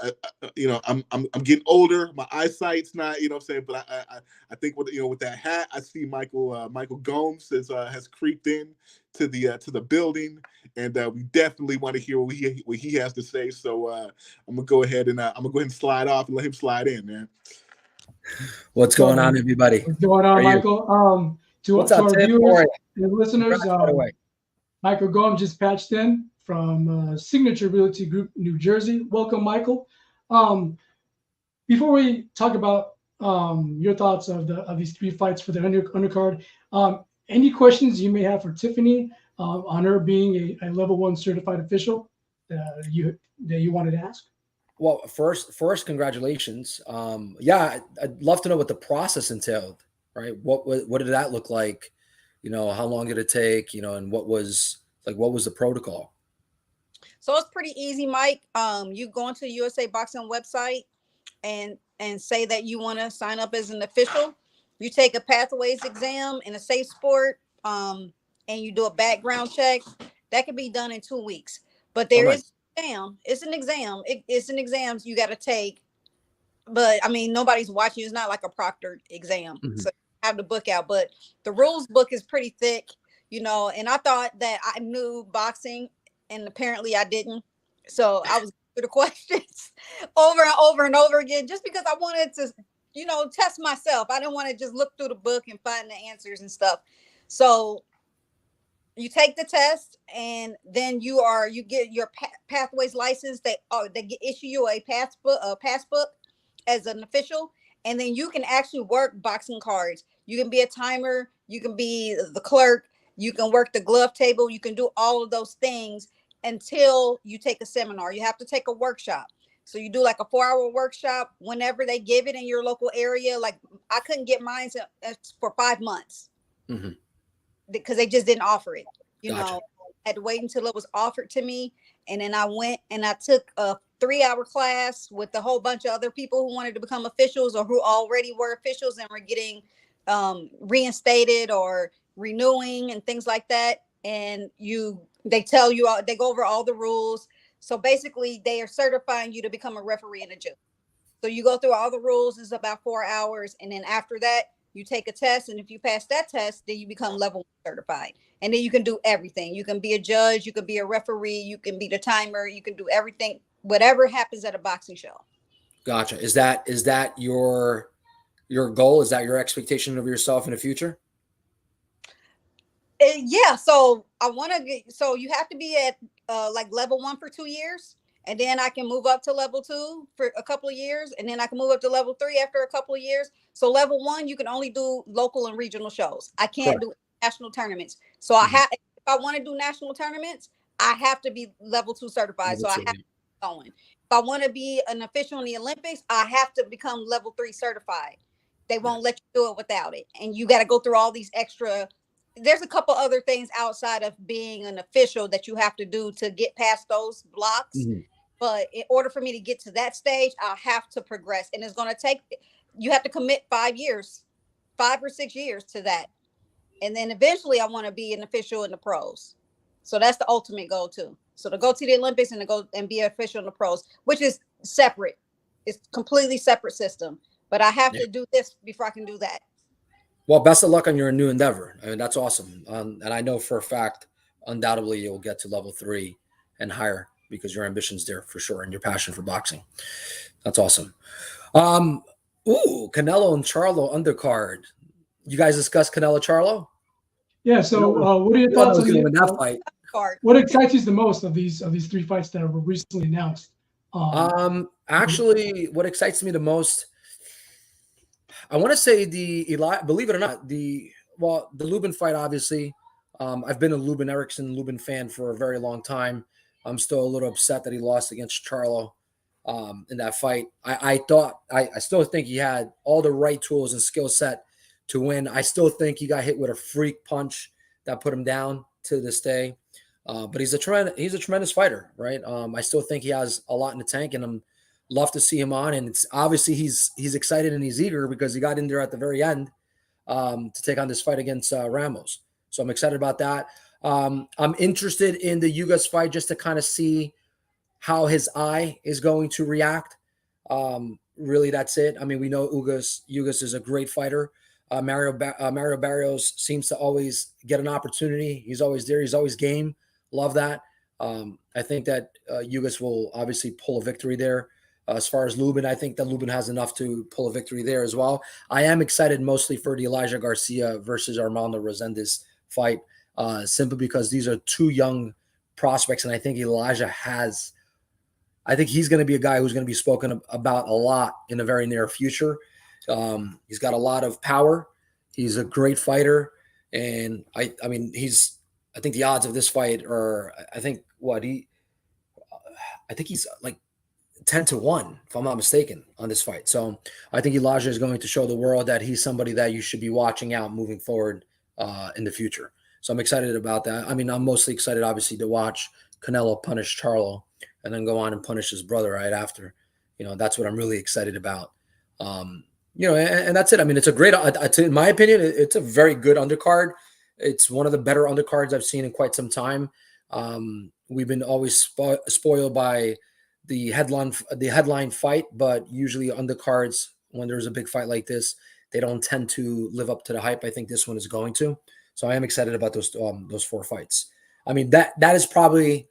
I'm getting older. My eyesight's not, what I'm saying, but I think with that hat, I see Michael Gomes has creeped in to the building, and we definitely want to hear what he has to say. So I'm gonna go ahead and slide off and let him slide in, man. What's going on, everybody? What's going on, Michael? To our viewers and listeners, Michael Gomes just patched in from Signature Realty Group, New Jersey. Welcome, Michael. Before we talk about your thoughts of these 3 fights for the undercard, any questions you may have for Tiffanie on her being a level 1 certified official that you wanted to ask? Well, first, congratulations. I'd love to know what the process entailed, right? What did that look like? How long did it take? And what was the protocol? So it's pretty easy, Mike. You go into the USA Boxing website and say that you want to sign up as an official. You take a pathways exam in a safe sport, and you do a background check. That can be done in 2 weeks. But there is an exam. It's an exam. It's an exam you got to take. But I mean, nobody's watching. It's not like a proctored exam. Mm-hmm. So you have the book out. But the rules book is pretty thick, and I thought that I knew boxing, and apparently I didn't. So I was through the questions over and over and over again, just because I wanted to, test myself. I didn't want to just look through the book and find the answers and stuff. So you take the test, and then you get your pathways license. They issue you a passbook as an official, and then you can actually work boxing cards. You can be a timer, you can be the clerk, you can work the glove table, you can do all of those things until you take a seminar. You have to take a workshop. So you do like a 4-hour workshop whenever they give it in your local area. Like I couldn't get mine for 5 months. Mm-hmm. Because they just didn't offer it. Gotcha. I had to wait until it was offered to me. And then I went and I took a 3-hour class with a whole bunch of other people who wanted to become officials or who already were officials and were getting reinstated or renewing and things like that. And they tell you, they go over all the rules. So basically they are certifying you to become a referee and a judge. So you go through all the rules. It's about 4 hours. And then after that, you take a test. And if you pass that test, then you become level 1 certified. And then you can do everything. You can be a judge. You can be a referee. You can be the timer. You can do everything, whatever happens at a boxing show. Gotcha. Is that your goal? Is that your expectation of yourself in the future? Yeah. So so you have to be at like level 1 for 2 years. And then I can move up to level 2 for a couple of years. And then I can move up to level 3 after a couple of years. So level 1, you can only do local and regional shows. I can't do national tournaments. So if I want to do national tournaments, I have to be level 2 certified. So I have to keep going. If I want to be an official in the Olympics, I have to become level 3 certified. They won't let you do it without it. And you got to go through all these extra. There's a couple other things outside of being an official that you have to do to get past those blocks. Mm-hmm. But in order for me to get to that stage, I have to progress. And it's going to take, you have to commit 5 or 6 years to that. And then eventually I want to be an official in the pros. So that's the ultimate goal too. So to go to the Olympics and to go and be an official in the pros, which is separate. It's completely separate system. But I have to do this before I can do that. Well, best of luck on your new endeavor. I mean, that's awesome. And I know for a fact, undoubtedly, you'll get to level 3 and higher because your ambition's there for sure and your passion for boxing. That's awesome. Canelo and Charlo undercard. You guys discussed Canelo Charlo? Yeah. So, what are your thoughts on that fight? What excites you the most of these 3 fights that were recently announced? Actually, what excites me the most, I want to say believe it or not, the Lubin fight. Obviously, I've been a Lubin fan for a very long time. I'm still a little upset that he lost against Charlo in that fight. I still think he had all the right tools and skill set to win. I still think he got hit with a freak punch that put him down to this day. But he's a tremendous fighter, right? I still think he has a lot in the tank, and love to see him on. And it's obviously he's excited and he's eager because he got in there at the very end to take on this fight against Ramos. So I'm excited about that. I'm interested in the Ugas fight just to kind of see how his eye is going to react. Really, that's it. I mean, we know Ugas is a great fighter. Mario Barrios seems to always get an opportunity. He's always there. He's always game. Love that. I think that Ugas will obviously pull a victory there. As far as Lubin, I think that Lubin has enough to pull a victory there as well. I am excited mostly for the Elijah Garcia versus Armando Rosendez fight, simply because these are two young prospects, and I think I think he's going to be a guy who's going to be spoken about a lot in the very near future. He's got a lot of power. He's a great fighter, and I think the odds of this fight are, I think he's like 10-1, if I'm not mistaken, on this fight. So I think Elijah is going to show the world that he's somebody that you should be watching out moving forward in the future. So I'm excited about that. I mean, I'm mostly excited, obviously, to watch Canelo punish Charlo and then go on and punish his brother right after. That's what I'm really excited about. And that's it. I mean, it's a great, in my opinion, it's a very good undercard. It's one of the better undercards I've seen in quite some time. We've been always spoiled by the headline fight, but usually undercards, when there's a big fight like this, they don't tend to live up to the hype. I think this one is going to. So I am excited about those 4 fights. I mean, that is probably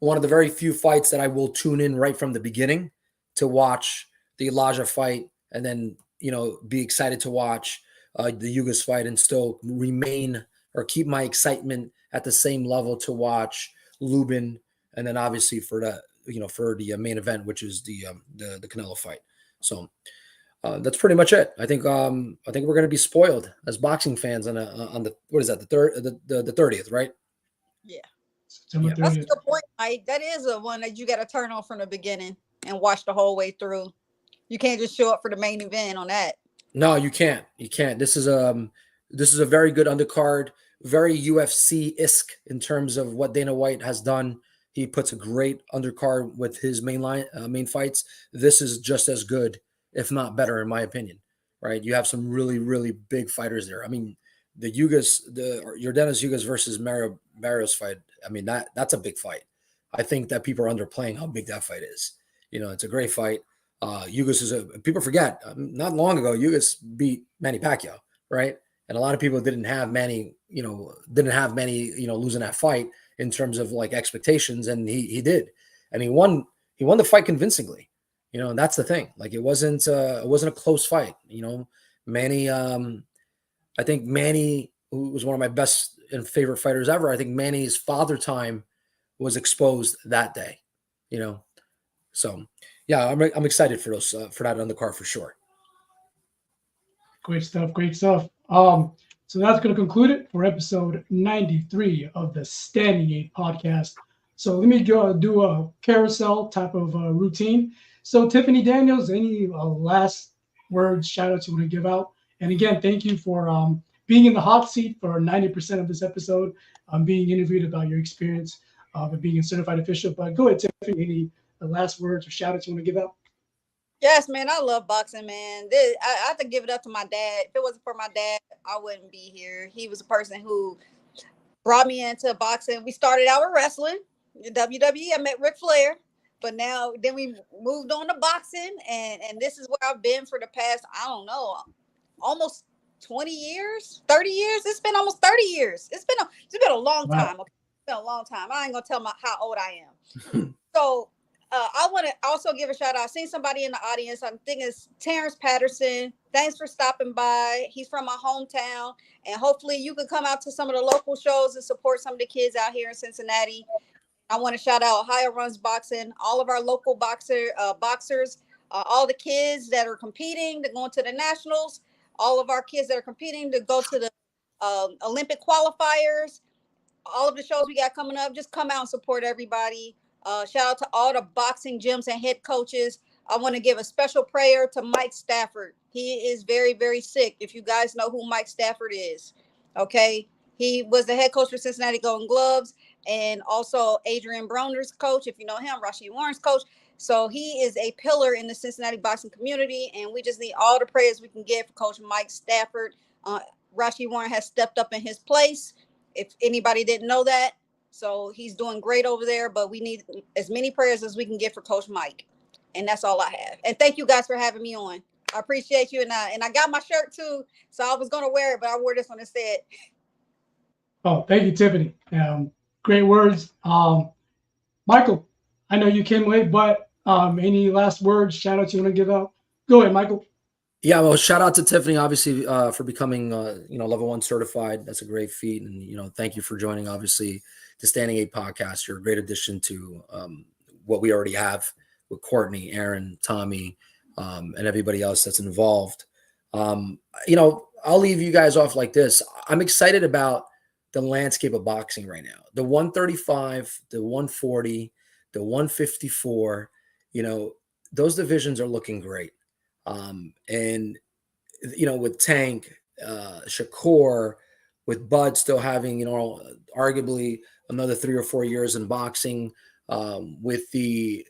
one of the very few fights that I will tune in right from the beginning to watch the Elijah fight, and then be excited to watch the Ugas fight, and still remain or keep my excitement at the same level to watch Lubin, and then obviously for the main event, which is the Canelo fight. So that's pretty much it. I think we're going to be spoiled as boxing fans on the what is that, the 30th, right? Yeah. September That's a 30th. good point, Mike. That is a one that you got to turn on from the beginning and watch the whole way through. You can't just show up for the main event on that. No, you can't. You can't. This is a very good undercard, very UFC-esque in terms of what Dana White has done. He puts a great undercard with his main fights. This is just as good, if not better, in my opinion. Right? You have some really, really big fighters there. I mean, the Yordenis Ugas versus Mario Barrios fight. I mean, that's a big fight. I think that people are underplaying how big that fight is. It's a great fight. Ugas people forget, not long ago, Ugas beat Manny Pacquiao, right? And a lot of people didn't have Manny losing that fight in terms of like expectations, and he did, and he won the fight convincingly, and that's the thing. Like it wasn't a close fight. Manny, I think Manny, who was one of my best and favorite fighters ever, I think Manny's father time was exposed that day, so yeah, I'm excited for those for that undercard for sure. Great stuff. Great stuff. So that's going to conclude it for episode 93 of the Standing 8 podcast. So let me go do a carousel type of routine. So Tiffanie Daniels, any last words, shout outs you want to give out? And again, thank you for being in the hot seat for 90% of this episode, being interviewed about your experience of being a certified official. But go ahead, Tiffany, any last words or shout outs you want to give out? Yes, man, I love boxing, man. I have to give it up to my dad. If it wasn't for my dad, I wouldn't be here. He was a person who brought me into boxing. We started out with wrestling, WWE. I met Ric Flair, but then we moved on to boxing, and this is where I've been for the past, I don't know, almost 20 years, 30 years. It's been almost 30 years. It's been a long time. Okay? It's been a long time. I ain't gonna tell how old I am. So. I want to also give a shout out. I seen somebody in the audience. I'm thinking it's Terrence Patterson. Thanks for stopping by. He's from my hometown, and hopefully you can come out to some of the local shows and support some of the kids out here in Cincinnati. I want to shout out Ohio Runs Boxing, all of our local boxers, all the kids that are competing to go into the nationals, all of our kids that are competing to go to the Olympic qualifiers, all of the shows we got coming up. Just come out and support everybody. Shout out to all the boxing gyms and head coaches. I want to give a special prayer to Mike Stafford. He is very, very sick. If you guys know who Mike Stafford is, okay? He was the head coach for Cincinnati Golden Gloves, and also Adrian Broner's coach. If you know him, Rashid Warren's coach. So he is a pillar in the Cincinnati boxing community, and we just need all the prayers we can get for Coach Mike Stafford. Rashi Warren has stepped up in his place, if anybody didn't know that. So he's doing great over there, but we need as many prayers as we can get for Coach Mike. And that's all I have. And thank you guys for having me on. I appreciate you. And I got my shirt too. So I was going to wear it, but I wore this one instead. Oh, thank you, Tiffanie. Great words. Michael, I know you came late, but any last words, shout outs you want to give out? Go ahead, Michael. Yeah, well, shout out to Tiffanie, obviously, for becoming, level 1 certified. That's a great feat. And, thank you for joining, obviously, the Standing 8 podcast. You're a great addition to what we already have with Courtney, Aaron, Tommy, and everybody else that's involved. I'll leave you guys off like this. I'm excited about the landscape of boxing right now. The 135, the 140, the 154, those divisions are looking great. And with Tank, Shakur, with Bud still having, arguably another 3 or 4 years in boxing, with the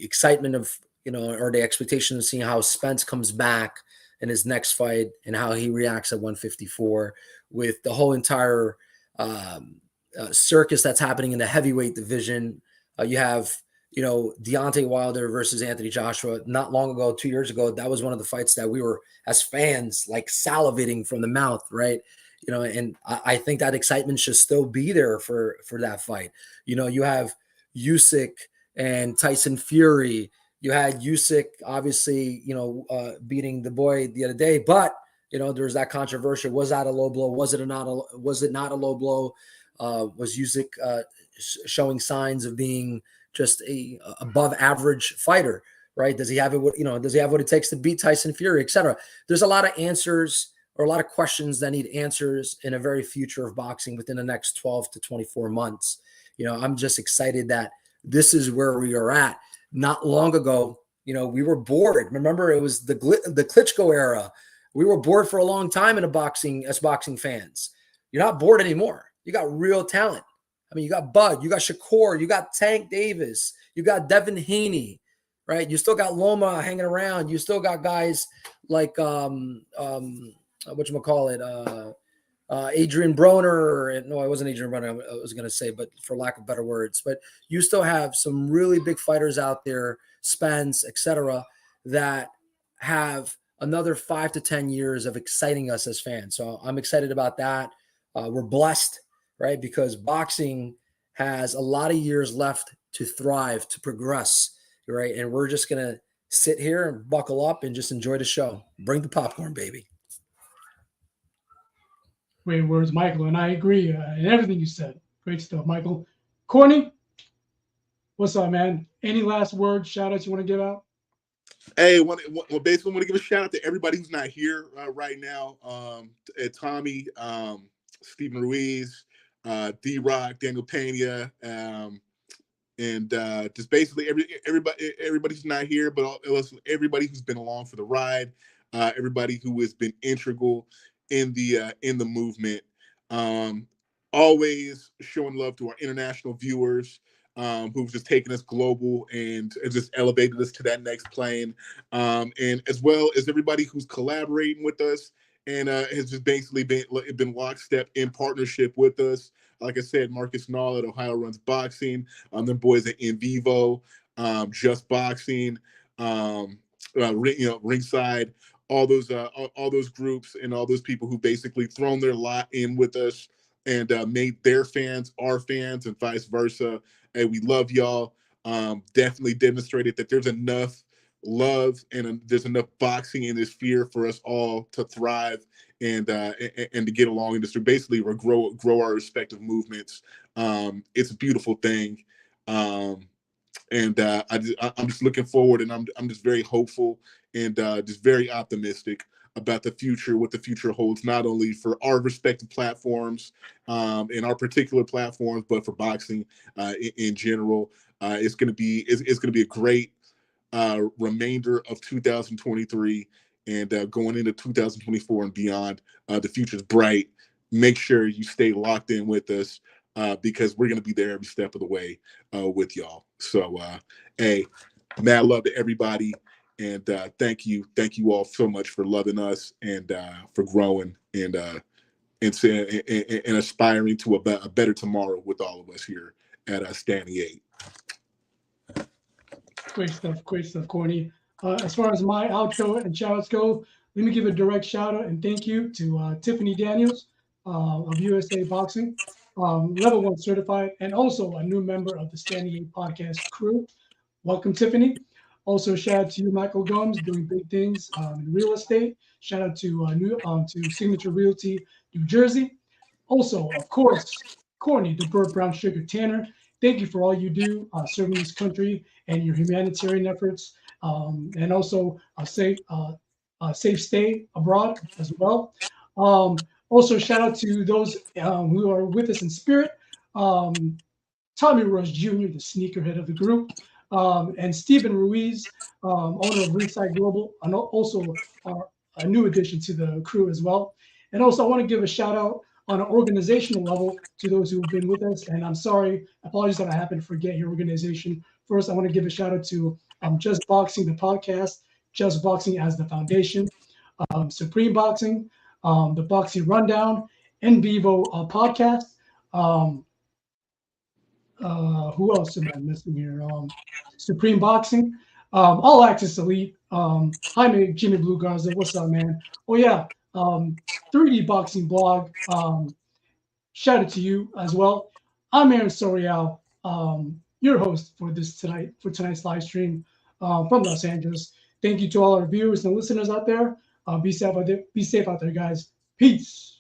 excitement of, or the expectation of seeing how Spence comes back in his next fight and how he reacts at 154, with the whole entire circus that's happening in the heavyweight division. You have, Deontay Wilder versus Anthony Joshua. Not long ago, 2 years ago, that was one of the fights that we were, as fans, like salivating from the mouth, right? And I think that excitement should still be there for that fight. You have Usyk and Tyson Fury. You had Usyk, obviously, beating the boy the other day, but there's that controversy. Was that a low blow? Was it not a low blow? Was Usyk showing signs of being just a above average fighter, right? Does he have it? Does he have what it takes to beat Tyson Fury, etc.? There's a lot of answers or a lot of questions that need answers in a very future of boxing within the next 12 to 24 months. I'm just excited that this is where we are at. Not long ago, we were bored. Remember, it was the Klitschko era. We were bored for a long time as boxing fans. You're not bored anymore. You got real talent. I mean, you got Bud, you got Shakur, you got Tank Davis, you got Devin Haney, right? You still got Loma hanging around. You still got guys like Adrian Broner. No, it wasn't Adrian Broner, I was going to say, but for lack of better words. But you still have some really big fighters out there, Spence, etc., that have another 5 to 10 years of exciting us as fans. So I'm excited about that. We're blessed, right? Because boxing has a lot of years left to thrive, to progress, right? And we're just going to sit here and buckle up and just enjoy the show. Bring the popcorn, baby. Great words, Michael, and I agree in everything you said. Great stuff, Michael. Courtney, what's up, man? Any last words, shout outs you want to give out? Hey, basically want to give a shout out to everybody who's not here right now. Tommy, Stephen Ruiz, D-Rock, Daniel Pena, and just basically everybody who's not here, but everybody who's been along for the ride, everybody who has been integral in the movement. Always showing love to our international viewers, who've just taken us global and just elevated us to that next plane, and as well as everybody who's collaborating with us and has just basically been lockstep in partnership with us. Like I said, Marcus Nall at Ohio Runs Boxing, them boys at In Vivo, Just Boxing, Ringside, all those groups and all those people who basically thrown their lot in with us and made their fans our fans and vice versa. Hey, we love y'all. Definitely demonstrated that there's enough love and there's enough boxing in this sphere for us all to thrive and to get along in this, to basically grow our respective movements. It's a beautiful thing. I'm just looking forward, and I'm just very hopeful and just very optimistic about the future, what the future holds, not only for our respective platforms and our particular platforms, but for boxing in general. It's going to be a great remainder of 2023 and going into 2024 and beyond. The future's bright. Make sure you stay locked in with us because we're going to be there every step of the way with y'all. So, hey, mad love to everybody. And thank you all so much for loving us and for growing and aspiring to a better tomorrow with all of us here at Standing 8. Great stuff, Corny. As far as my outro and shout outs go, let me give a direct shout out and thank you to Tiffanie Daniels of USA Boxing, level 1 certified, and also a new member of the Standing 8 podcast crew. Welcome, Tiffany. Also, shout out to you, Michael Gomes, doing big things in real estate. Shout out to Signature Realty, New Jersey. Also, of course, Corny, the Bird Brown Sugar Tanner. Thank you for all you do serving this country and your humanitarian efforts, and also a safe stay abroad as well. Also, shout out to those who are with us in spirit. Tommy Rush Jr., the sneakerhead of the group, and Stephen Ruiz, owner of Ringside Global, and also a new addition to the crew as well. And also, I want to give a shout out on an organizational level to those who have been with us. And I'm sorry, apologies that I happen to forget your organization. First, I want to give a shout out to Just Boxing, the podcast, Just Boxing as the foundation, Supreme Boxing, the Boxing Rundown, In Vivo podcast. Who else am I missing here? Supreme Boxing, All Access Elite. Hi, Jimmy Blue Garza. What's up, man? Oh yeah, 3D Boxing Blog. Shout out to you as well. I'm Aaron Sorial, your host for tonight's live stream from Los Angeles. Thank you to all our viewers and listeners out there. Be safe out there, guys. Peace.